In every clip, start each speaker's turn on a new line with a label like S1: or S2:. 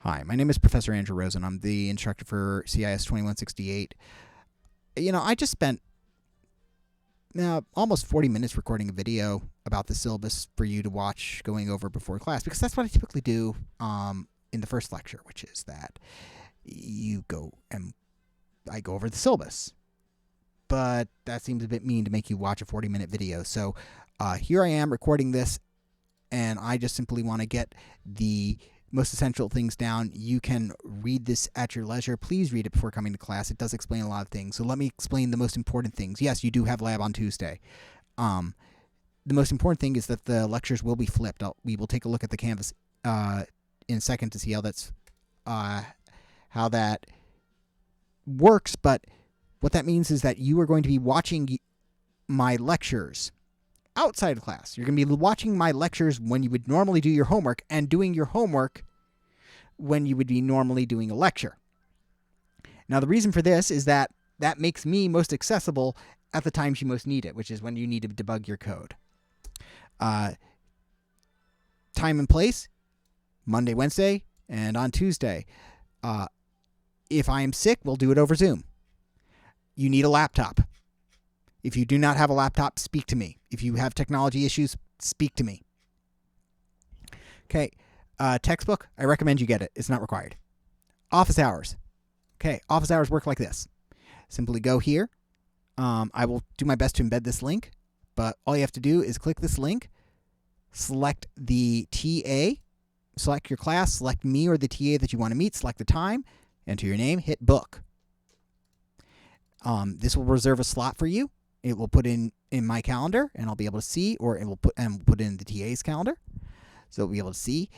S1: Hi, my name is Professor Andrew Rosen. I'm the instructor for CIS 2168. I just spent almost 40 minutes recording a video about the syllabus for you to watch going over before class, because that's what I typically do in the first lecture, which is that I go over the syllabus. But that seems a bit mean to make you watch a 40-minute video. So here I am recording this, and I just simply want to get the most essential things down. You can read this at your leisure. Please read it before coming to class. It does explain a lot of things. So let me explain the most important things. Yes, you do have lab on Tuesday. The most important thing is that the lectures will be flipped. We will take a look at the Canvas in a second to see how that works. But what that means is that you are going to be watching my lectures outside of class. You're going to be watching my lectures when you would normally do your homework, and doing your homework when you would be normally doing a lecture. Now, the reason for this is that makes me most accessible at the times you most need it, which is when you need to debug your code. Time and place, Monday, Wednesday, and on Tuesday. If I am sick, we'll do it over Zoom. You need a laptop. If you do not have a laptop, speak to me. If you have technology issues, speak to me. Okay. Textbook, I recommend you get it. It's not required. Office hours. Okay. Office hours work like this. Simply go here. I will do my best to embed this link, but all you have to do is click this link, select the TA, select your class, select me or the TA that you want to meet, select the time, enter your name, hit book. This will reserve a slot for you. It will put in my calendar, and I'll be able to see, or it will put in the TA's calendar, so we'll be able to see.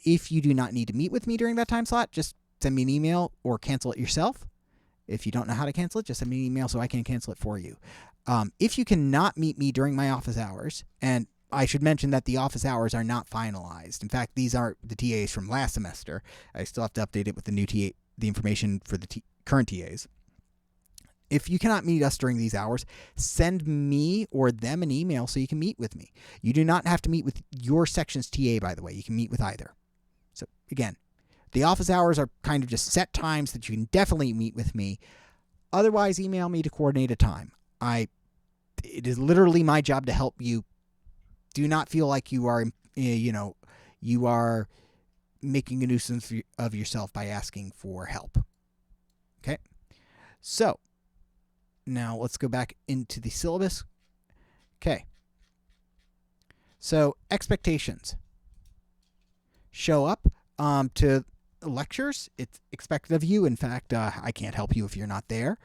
S1: If you do not need to meet with me during that time slot, just send me an email or cancel it yourself. If you don't know how to cancel it, just send me an email so I can cancel it for you. If you cannot meet me during my office hours, and I should mention that the office hours are not finalized. In fact, these are the TAs from last semester. I still have to update it with the new TA, the information for the current TAs. If you cannot meet us during these hours, send me or them an email so you can meet with me. You do not have to meet with your section's TA, by the way. You can meet with either. So, again, the office hours are kind of just set times that you can definitely meet with me. Otherwise, email me to coordinate a time. It is literally my job to help you. Do not feel like you are making a nuisance of yourself by asking for help. Okay? So, now let's go back into the syllabus. Okay. So expectations. Show up to lectures. It's expected of you. In fact, I can't help you if you're not there.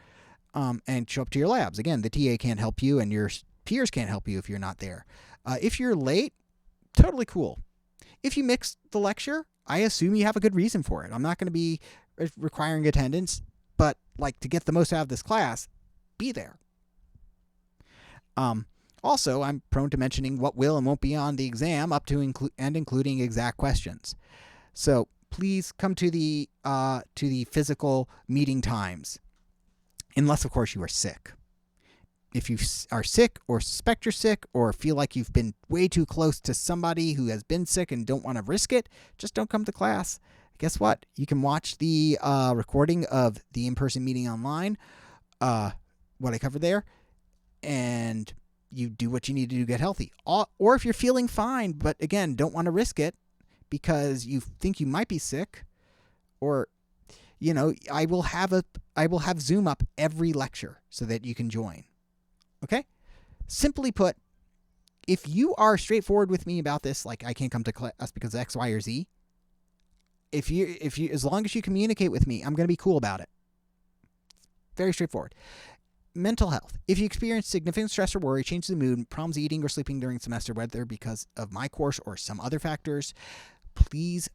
S1: And show up to your labs. Again, the TA can't help you, and your peers can't help you if you're not there. If you're late, totally cool. If you mix the lecture, I assume you have a good reason for it. I'm not going to be requiring attendance, but to get the most out of this class, be there. Also, I'm prone to mentioning what will and won't be on the exam, up to including exact questions. So please come to the physical meeting times, unless of course you are sick. If you are sick or suspect you're sick or feel like you've been way too close to somebody who has been sick and don't want to risk it, just don't come to class. Guess what? You can watch the recording of the in-person meeting online. What I covered there, and you do what you need to do to get healthy. Or if you're feeling fine, but again, don't want to risk it because you think you might be sick, or I will have Zoom up every lecture so that you can join. Okay? Simply put, if you are straightforward with me about this, like I can't come to class because X, Y, or Z, if you as long as you communicate with me, I'm going to be cool about it. Very straightforward. Mental health. If you experience significant stress or worry, changes in mood, problems eating or sleeping during semester, whether because of my course or some other factors, please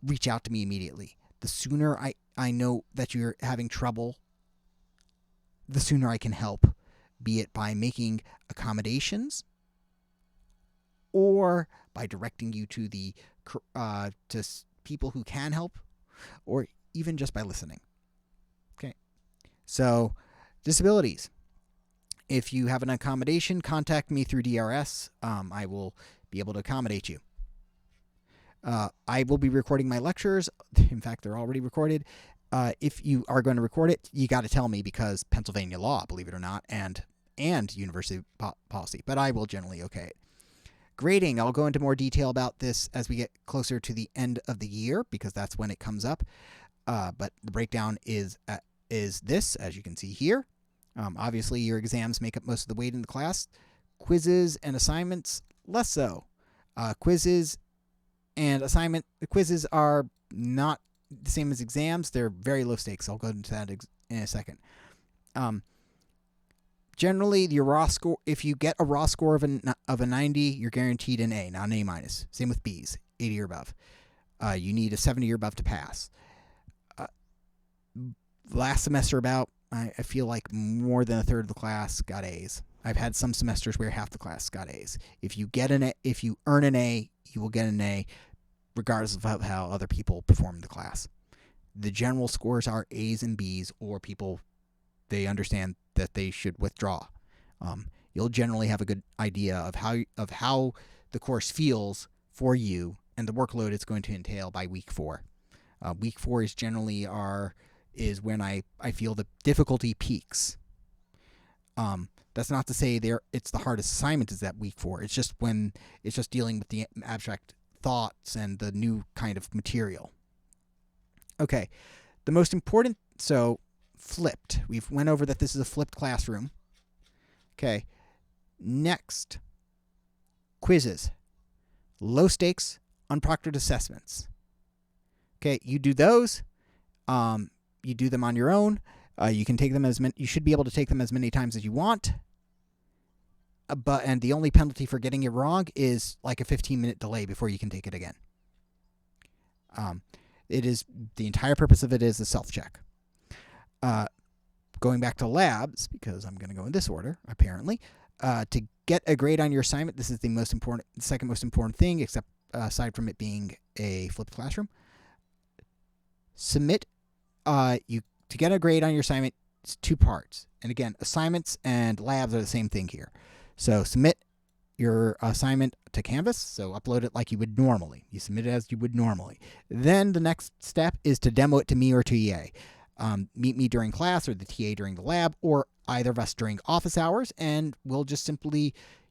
S1: reach out to me immediately. The sooner I know that you're having trouble, the sooner I can help, be it by making accommodations or by directing you to to people who can help, or even just by listening. Okay. So, disabilities. If you have an accommodation, contact me through DRS. I will be able to accommodate you. I will be recording my lectures. In fact, they're already recorded. If you are going to record it, you got to tell me, because Pennsylvania law, believe it or not, and university policy. But I will generally okay it. Grading, I'll go into more detail about this as we get closer to the end of the year, because that's when it comes up. But the breakdown is this, as you can see here. Obviously, your exams make up most of the weight in the class. Quizzes and assignments, less so. Quizzes are not the same as exams. They're very low stakes. I'll go into that in a second. Generally, your raw score, if you get a raw score of a 90, you're guaranteed an A, not an A minus. Same with Bs, 80 or above. You need a 70 or above to pass. Last semester, I feel like more than a third of the class got A's. I've had some semesters where half the class got A's. If you earn an A, you will get an A, regardless of how other people perform in the class. The general scores are A's and B's, or people, they understand that they should withdraw. You'll generally have a good idea of how the course feels for you and the workload it's going to entail by week 4. Week 4 is generally is when I feel the difficulty peaks. That's not to say it's the hardest assignment is that week 4. It's just dealing with the abstract thoughts and the new kind of material. Okay, the most important, so flipped. We've went over that this is a flipped classroom. Okay, next, quizzes. Low stakes, unproctored assessments. Okay, you do those. You do them on your own. You can take them you should be able to take them as many times as you want. And the only penalty for getting it wrong is like a 15-minute delay before you can take it again. The entire purpose of it is a self-check. Going back to labs, because I'm going to go in this order, apparently, to get a grade on your assignment, this is the second most important thing, except aside from it being a flipped classroom. Submit. To get a grade on your assignment, it's 2 parts. And again, assignments and labs are the same thing here. So submit your assignment to Canvas, so upload it like you would normally. You submit it as you would normally. Then the next step is to demo it to me or to EA. Meet me during class, or the TA during the lab, or either of us during office hours, and we'll just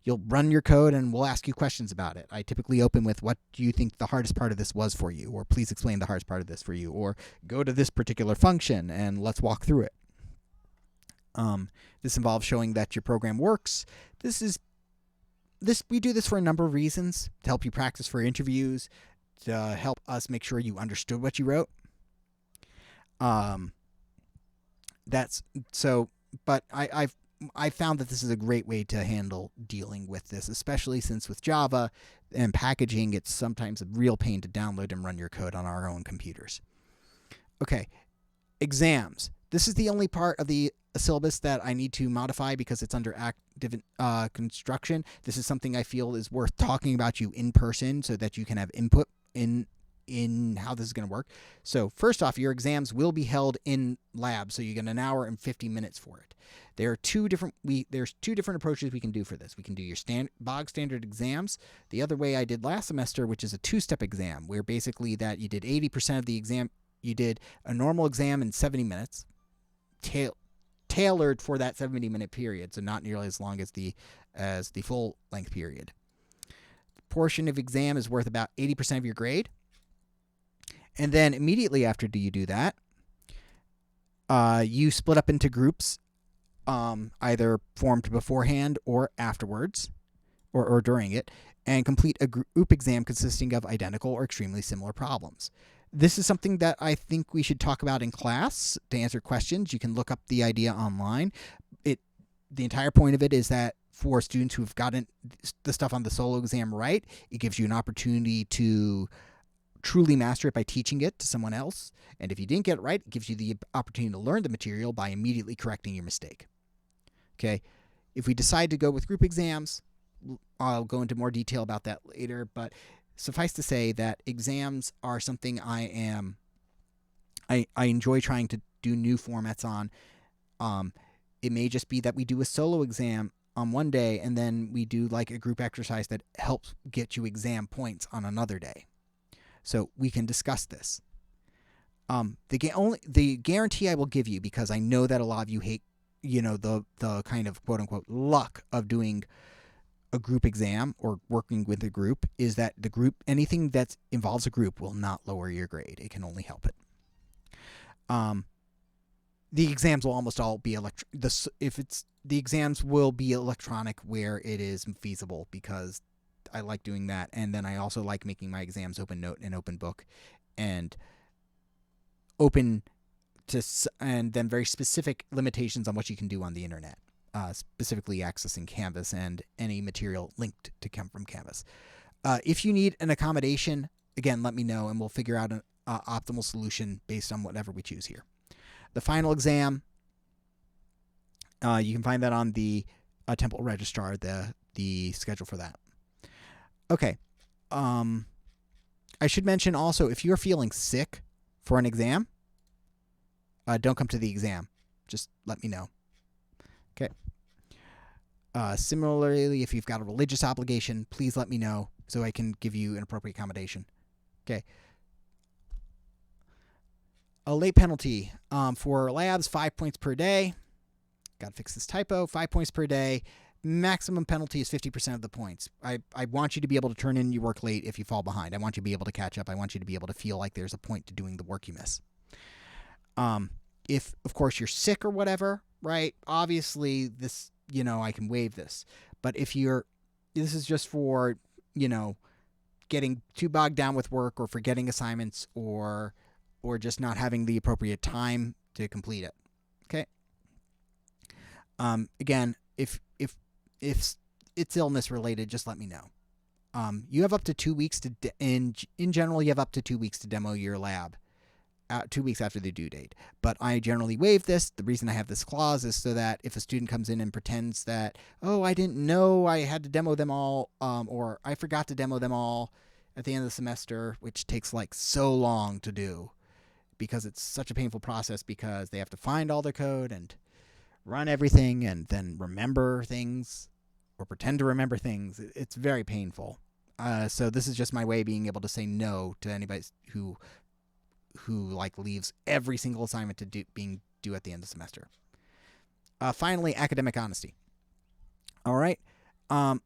S1: you'll run your code and we'll ask you questions about it. I typically open with, what do you think the hardest part of this was for you? Or please explain the hardest part of this for you. Or go to this particular function and let's walk through it. This involves showing that your program works. We do this for a number of reasons: to help you practice for interviews, to help us make sure you understood what you wrote. But I found that this is a great way to handle dealing with this, especially since with Java and packaging, it's sometimes a real pain to download and run your code on our own computers. Okay, exams. This is the only part of the syllabus that I need to modify because it's under active construction. This is something I feel is worth talking about you in person so that you can have input in how this is going to work. So first off, your exams will be held in lab, so you get an hour and 50 minutes for it. There's two different approaches we can do for this. We can do your bog standard exams. The other way I did last semester, which is a 2-step exam, where basically that you did 80% of the exam. You did a normal exam in 70 minutes, tailored for that 70-minute period, so not nearly as long as the full length period. The portion of exam is worth about 80% of your grade. And then immediately after you do that, you split up into groups, either formed beforehand or afterwards, or during it, and complete a group exam consisting of identical or extremely similar problems. This is something that I think we should talk about in class to answer questions. You can look up the idea online. The entire point of it is that for students who've gotten the stuff on the solo exam right, it gives you an opportunity to truly master it by teaching it to someone else. And if you didn't get it right, it gives you the opportunity to learn the material by immediately correcting your mistake. Okay, if we decide to go with group exams, I'll go into more detail about that later, but suffice to say that exams are something I enjoy trying to do new formats on. It may just be that we do a solo exam on one day and then we do like a group exercise that helps get you exam points on another day. so we can discuss this. The guarantee I will give you, because I know that a lot of you hate, the kind of quote unquote luck of doing a group exam or working with a group, is that anything that involves a group will not lower your grade. It can only help it. The exams will almost all be the exams will be electronic where it is feasible, because I like doing that, and then I also like making my exams open note and open book, and and then very specific limitations on what you can do on the internet, specifically accessing Canvas and any material linked to come from Canvas. If you need an accommodation, again, let me know, and we'll figure out an optimal solution based on whatever we choose here. The final exam, you can find that on the Temple Registrar, the schedule for that. Okay. I should mention also, if you're feeling sick for an exam, don't come to the exam. Just let me know. Okay. Similarly, if you've got a religious obligation, please let me know so I can give you an appropriate accommodation. Okay. A late penalty for labs, 5 points per day. Got to fix this typo. 5 points per day. Maximum penalty is 50% of the points. I want you to be able to turn in your work late if you fall behind. I want you to be able to catch up. I want you to be able to feel like there's a point to doing the work you miss. If, of course, you're sick or whatever, right? Obviously, this, I can waive this. But if this is just for, getting too bogged down with work or forgetting assignments or just not having the appropriate time to complete it. Okay. Again, if it's illness related, just let me know. You have up to 2 weeks in general, you have up to 2 weeks to demo your lab. 2 weeks after the due date. But I generally waive this. The reason I have this clause is so that if a student comes in and pretends that, I didn't know I had to demo them all, or I forgot to demo them all at the end of the semester, which takes like so long to do because it's such a painful process, because they have to find all their code and run everything and then remember things or pretend to remember things. It's very painful. So this is just my way of being able to say no to anybody who leaves every single assignment to being due at the end of the semester. Finally, academic honesty. All right. I've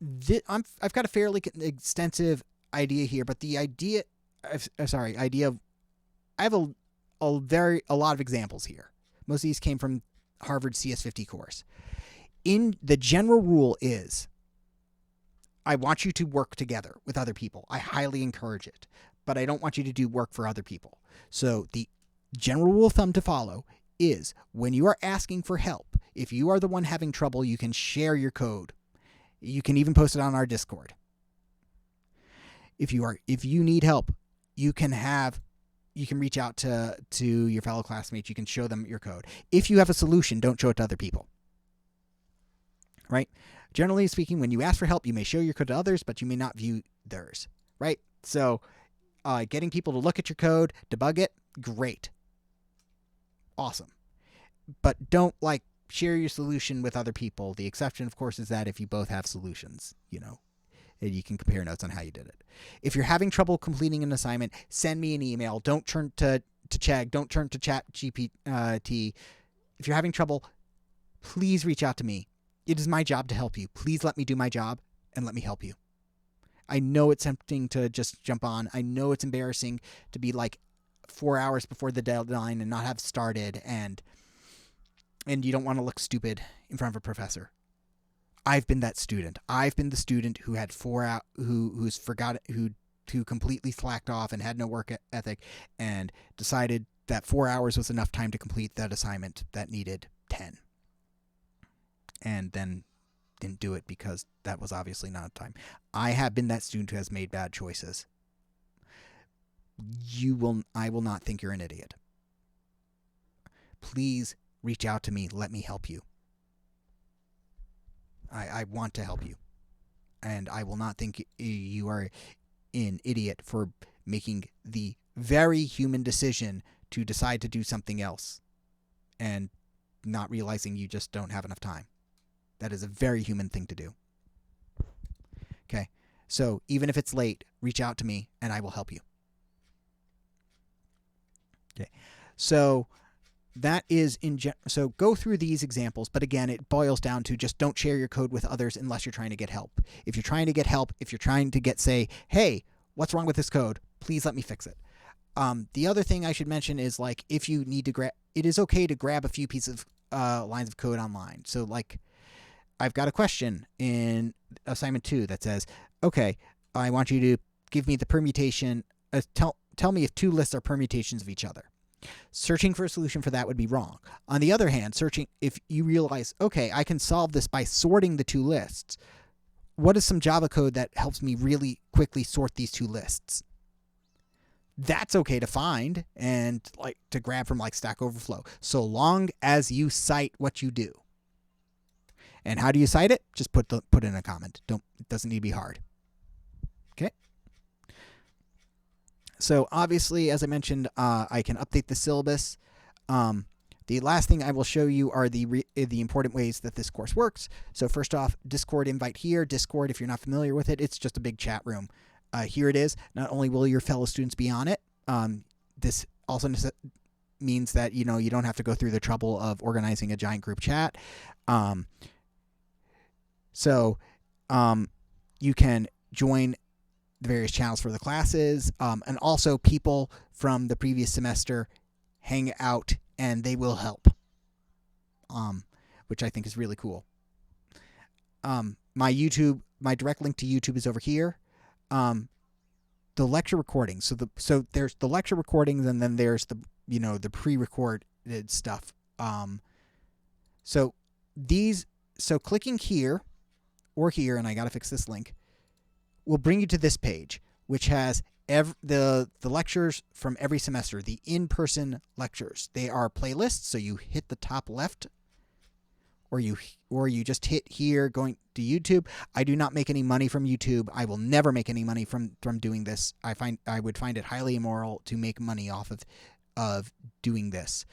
S1: got a fairly extensive idea here, but the idea of I have a lot of examples here. Most of these came from Harvard CS50 course. In the general rule is, I want you to work together with other people. I highly encourage it, but I don't want you to do work for other people. So the general rule of thumb to follow is, when you are asking for help, if you are the one having trouble, you can share your code. You can even post it on our Discord. If you need help, you can reach out to your fellow classmates. You can show them your code. If you have a solution, don't show it to other people. Right? Generally speaking, when you ask for help, you may show your code to others, but you may not view theirs. Right? So getting people to look at your code, debug it, great. Awesome. But don't share your solution with other people. The exception, of course, is that if you both have solutions, and you can compare notes on how you did it. If you're having trouble completing an assignment, send me an email. Don't turn to Chegg. Don't turn to ChatGPT. If you're having trouble, please reach out to me. It is my job to help you. Please let me do my job and let me help you. I know it's tempting to just jump on. I know it's embarrassing to be 4 hours before the deadline and not have started, and you don't want to look stupid in front of a professor. I've been that student. I've been the student who had 4 hours, who completely slacked off and had no work ethic, and decided that 4 hours was enough time to complete that assignment that needed 10, and then didn't do it because that was obviously not time. I have been that student who has made bad choices. I will not think you're an idiot. Please reach out to me. Let me help you. I want to help you. And I will not think you are an idiot for making the very human decision to decide to do something else and not realizing you just don't have enough time. That is a very human thing to do. Okay. So even if it's late, reach out to me and I will help you. Okay. So that is so go through these examples, but again, it boils down to just don't share your code with others unless you're trying to get help. If you're trying to get help, if you're trying to say, hey, what's wrong with this code? Please let me fix it. The other thing I should mention is like if you need to it is okay to grab a few pieces of lines of code online. So like I've got a question in assignment 2 that says, okay, I want you to give me the permutation. Tell me if two lists are permutations of each other. Searching for a solution for that would be wrong. On the other hand, if you realize, okay, I can solve this by sorting the two lists, what is some Java code that helps me really quickly sort these two lists? That's okay to find and like to grab from like Stack Overflow, so long as you cite what you do. And how do you cite it? Just put in a comment. It doesn't need to be hard. Okay. So obviously, as I mentioned, I can update the syllabus. The last thing I will show you are the important ways that this course works. So first off, Discord invite here. Discord, if you're not familiar with it, it's just a big chat room. Here it is. Not only will your fellow students be on it, this also means that you don't have to go through the trouble of organizing a giant group chat. So you can join the various channels for the classes, and also people from the previous semester hang out and they will help, which I think is really cool. My direct link to YouTube is over here. The lecture recordings. So there's the lecture recordings, and then there's the pre-recorded stuff. So clicking here or here, and I gotta fix this link, will bring you to this page, which has the lectures from every semester, the in-person lectures. They are playlists, so you hit the top left, or you just hit here going to YouTube. I do not make any money from YouTube. I will never make any money from doing this. I would find it highly immoral to make money off of doing this.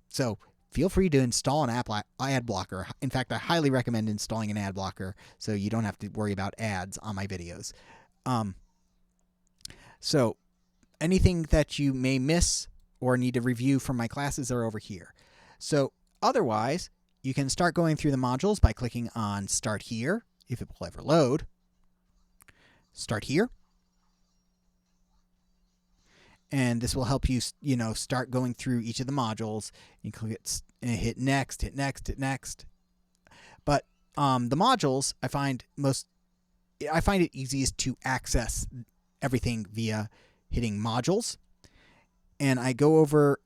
S1: So feel free to install an ad blocker. In fact, I highly recommend installing an ad blocker so you don't have to worry about ads on my videos. So anything that you may miss or need to review from my classes are over here. So otherwise, you can start going through the modules by clicking on Start Here, if it will ever load. Start here. And this will help you, start going through each of the modules. You can hit next, hit next, hit next. But the modules, I find it easiest to access everything via hitting modules. And I go over,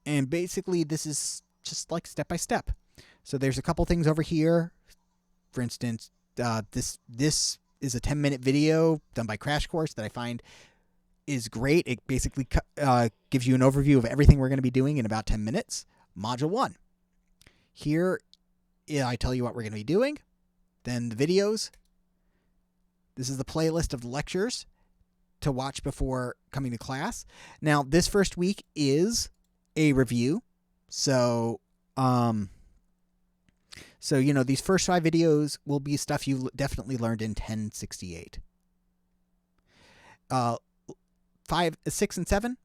S1: and basically this is just like step by step. So there's a couple things over here. For instance, this is a 10-minute video done by Crash Course that I find is great. It basically gives you an overview of everything we're going to be doing in about 10 minutes. Module 1. Here, I tell you what we're going to be doing. Then the videos. This is the playlist of the lectures to watch before coming to class. Now, this first week is a review. So, these first 5 videos will be stuff you definitely learned in 1068. 5, 6, and 7,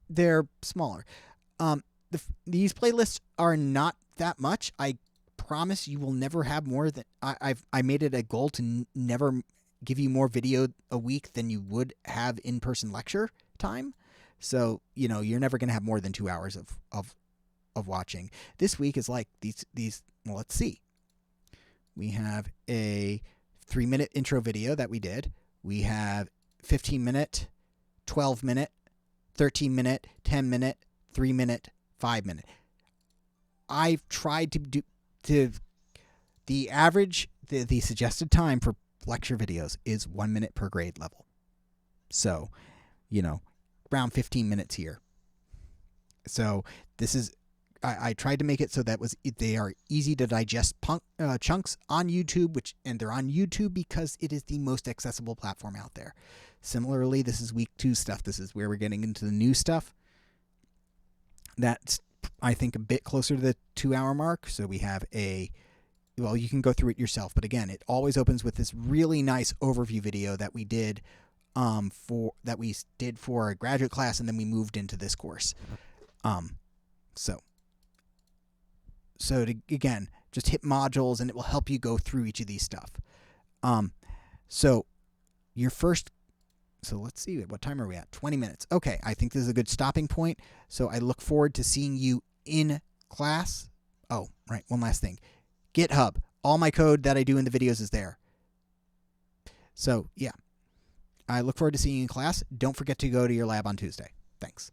S1: they're smaller. These playlists are not that much. I promise you will never have more than I made it a goal to never give you more video a week than you would have in-person lecture time. So you're never going to have more than 2 hours of watching. This week is like these. Well, let's see. We have a 3-minute intro video that we did. We have 15-minute, 12-minute, 13-minute, 10-minute, 3-minute, 5-minute. I've tried to the average, the suggested time for lecture videos is 1 minute per grade level. So, around 15 minutes here. So this is, I tried to make it so that they are easy to digest chunks on YouTube, and they're on YouTube because it is the most accessible platform out there. Similarly, this is week 2 stuff. This is where we're getting into the new stuff. That's, I think, a bit closer to the 2-hour mark. So we have a well, you can go through it yourself. But again, it always opens with this really nice overview video that we did for a graduate class, and then we moved into this course. So again, just hit modules, and it will help you go through each of these stuff. So let's see, what time are we at? 20 minutes. Okay, I think this is a good stopping point. So I look forward to seeing you in class. Oh, right, one last thing. GitHub. All my code that I do in the videos is there. So, yeah. I look forward to seeing you in class. Don't forget to go to your lab on Tuesday. Thanks.